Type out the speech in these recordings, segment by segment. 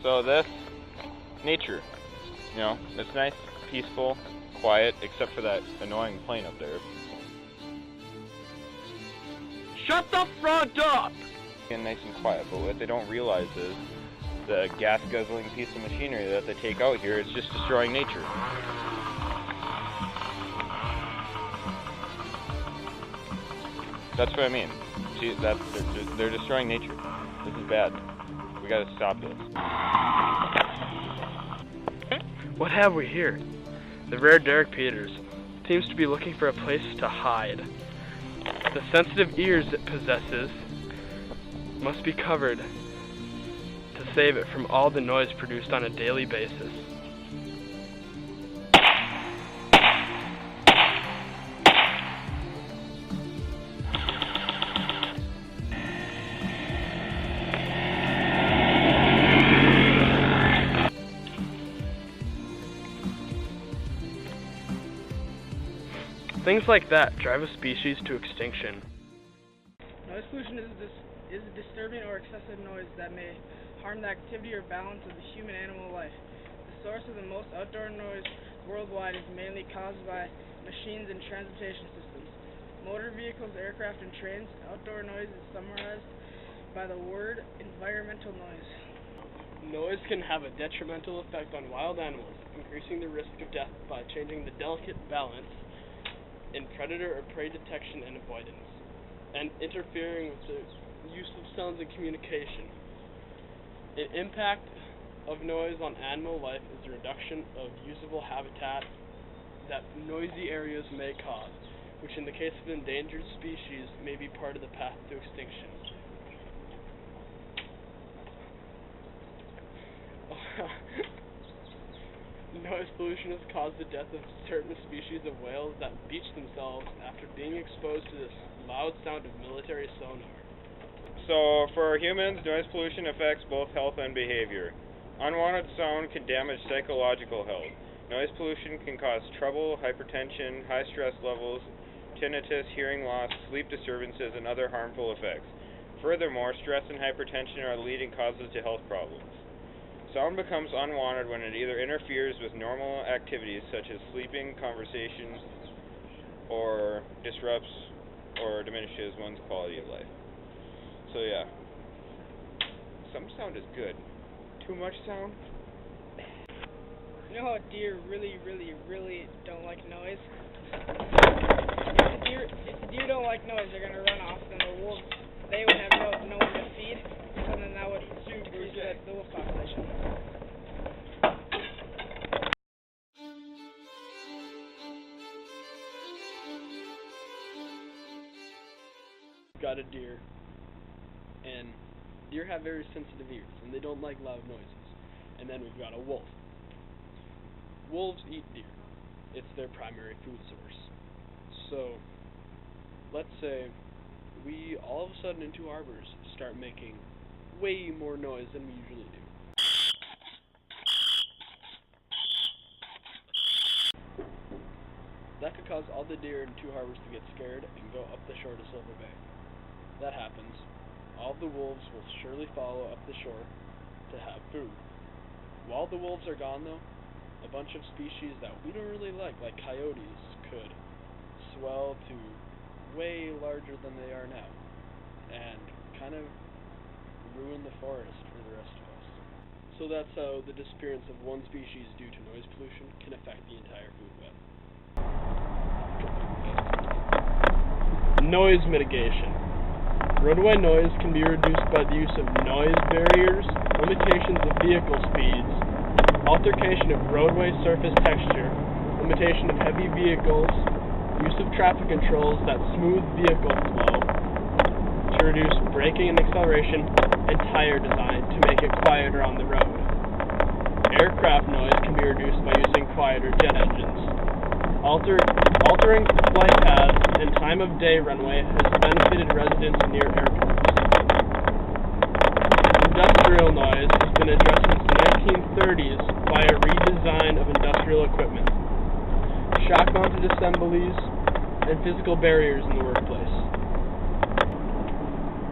So this, nature, you know, it's nice, peaceful, quiet, except for that annoying plane up there. Shut the front up! And nice and quiet, but what they don't realize is the gas-guzzling piece of machinery that they take out here is just destroying nature. That's what I mean. See, they're destroying nature. This is bad. We gotta stop this. What have we here? The rare Derek Peters seems to be looking for a place to hide. The sensitive ears it possesses must be covered to save it from all the noise produced on a daily basis. Things like that drive a species to extinction. Noise pollution is a disturbing or excessive noise that may harm the activity or balance of the human-animal life. The source of the most outdoor noise worldwide is mainly caused by machines and transportation systems. Motor vehicles, aircraft, and trains. Outdoor noise is summarized by the word environmental noise. Noise can have a detrimental effect on wild animals, increasing the risk of death by changing the delicate balance in predator or prey detection and avoidance, and interfering with the use of sounds in communication. An impact of noise on animal life is the reduction of usable habitat that noisy areas may cause, which in the case of endangered species may be part of the path to extinction. Noise pollution has caused the death of certain species of whales that beach themselves after being exposed to this loud sound of military sonar. So, for humans, noise pollution affects both health and behavior. Unwanted sound can damage psychological health. Noise pollution can cause trouble, hypertension, high stress levels, tinnitus, hearing loss, sleep disturbances, and other harmful effects. Furthermore, stress and hypertension are leading causes to health problems. Sound becomes unwanted when it either interferes with normal activities such as sleeping, conversation, or disrupts or diminishes one's quality of life. So yeah, some sound is good. Too much sound? You know how deer really don't like noise? If the deer don't like noise, they're gonna run off, and the wolves, they would have no one to feed, and then that would increase the wolf population. Got a deer, and deer have very sensitive ears, and they don't like loud noises. And then we've got a wolf. Wolves eat deer. It's their primary food source. So, let's say we all of a sudden in Two Harbors start making way more noise than we usually do. That could cause all the deer in Two Harbors to get scared and go up the shore to Silver Bay. That happens, all the wolves will surely follow up the shore to have food. While the wolves are gone though, a bunch of species that we don't really like coyotes, could swell to way larger than they are now, and kind of ruin the forest for the rest of us. So that's how the disappearance of one species due to noise pollution can affect the entire food web. Noise mitigation. Roadway noise can be reduced by the use of noise barriers, limitations of vehicle speeds, altercation of roadway surface texture, limitation of heavy vehicles, use of traffic controls that smooth vehicle flow, to reduce braking and acceleration, and tire design to make it quieter on the road. Aircraft noise can be reduced by using quieter jet engines. Altering flight paths and time of day runway has benefited residents near airports. Industrial noise has been addressed since the 1930s by a redesign of industrial equipment, shock-mounted assemblies, and physical barriers in the workplace.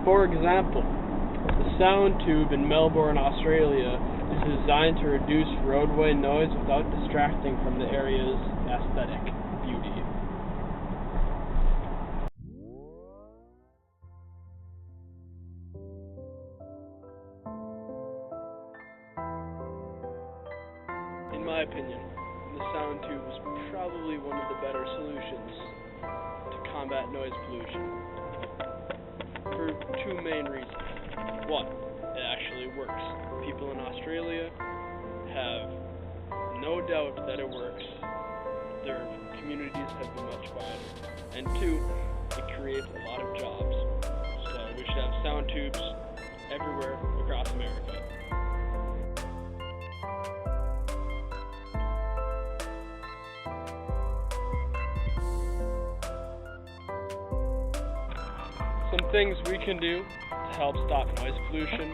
For example, the sound tube in Melbourne, Australia It's designed to reduce roadway noise without distracting from the area's aesthetic beauty. In my opinion, the sound tube is probably one of the better solutions to combat noise pollution for two main reasons. One, it actually works. People in Australia have no doubt that it works. Their communities have been much quieter. And two, it creates a lot of jobs. So we should have sound tubes everywhere across America. Some things we can do to help stop noise pollution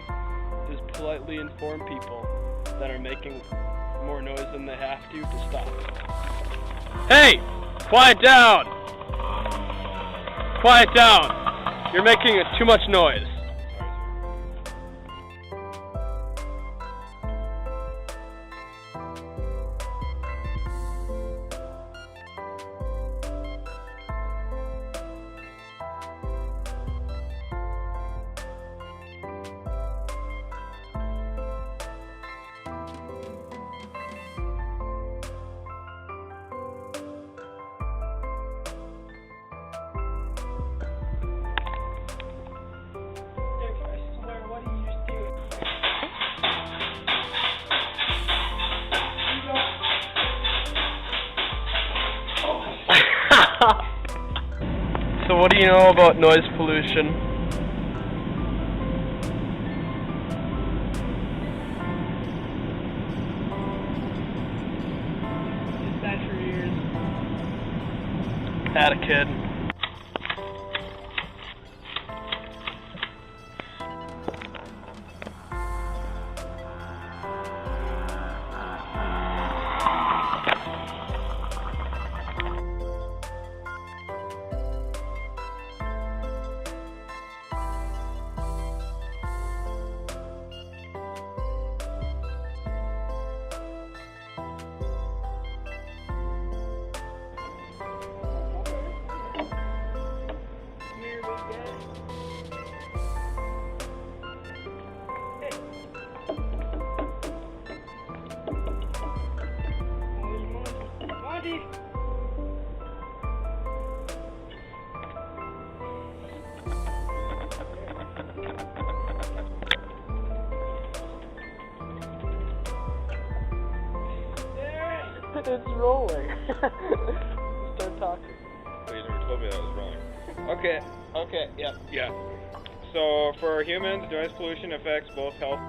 is politely inform people that are making more noise than they have to stop. Hey! Quiet down! Quiet down! You're making too much noise. So what do you know about noise pollution? It's bad for your ears. Had a kid. It's rolling. Start talking. Well, you never told me that was wrong. Okay, yeah. So, for humans, noise pollution affects both health